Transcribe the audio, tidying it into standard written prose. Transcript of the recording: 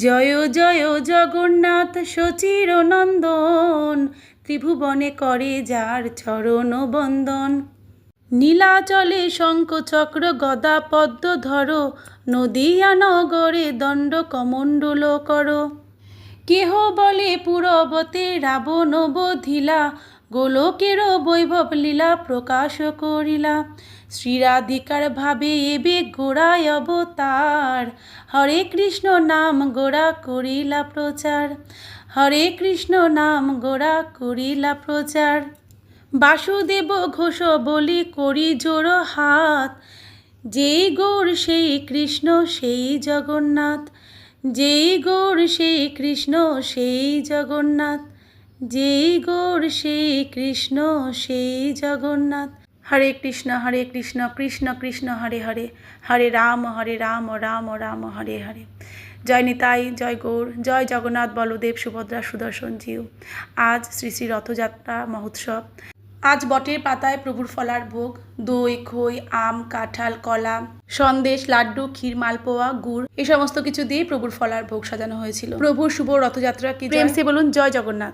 জয় জয় জগন্নাথ সচির নন্দন, ত্রিভুবনে করে যার চরণ বন্দন। নীলাচলে শঙ্খ চক্র গদা পদ্ম ধর, নদিয়া নগরে দণ্ড কমণ্ডল কর। কেহ বলে পুরবতে রাবণ বধিলা, গোলকের বৈভব লীলা প্রকাশ করিলা। শ্রীরাধিকার ভাবে এবে গোড়ায় অবতার, হরে কৃষ্ণ নাম গোড়া করিলা প্রচার। হরে কৃষ্ণ নাম গোড়া করিলা প্রচার। বাসুদেব ঘোষ বলি করি জোড় হাত, যেই গৌর সেই কৃষ্ণ সেই জগন্নাথ। যেই গৌর সেই কৃষ্ণ সেই জগন্নাথ। যেই গৌর সেই কৃষ্ণ সেই জগন্নাথ। হরে কৃষ্ণ কৃষ্ণ কৃষ্ণ হরে হরে, হরে রাম রাম রাম হরে হরে। জয় নিতাই, জয় গৌর, জয় জগন্নাথ বলদেব সুভদ্রা সুদর্শন জিউ। আজ শ্রী শ্রী রথযাত্রা মহোৎসব। আজ বটের পাতায় প্রভুর ফলার ভোগ, দই খই আম কাঁঠাল কলা সন্দেশ লাড্ডু ক্ষীর মালপোয়া গুড় এই সমস্ত কিছু দিয়ে প্রভুর ফলার ভোগ সাজানো হয়েছিল। প্রভুর শুভ রথযাত্রা কি প্রেম সে বলুন জয় জগন্নাথ।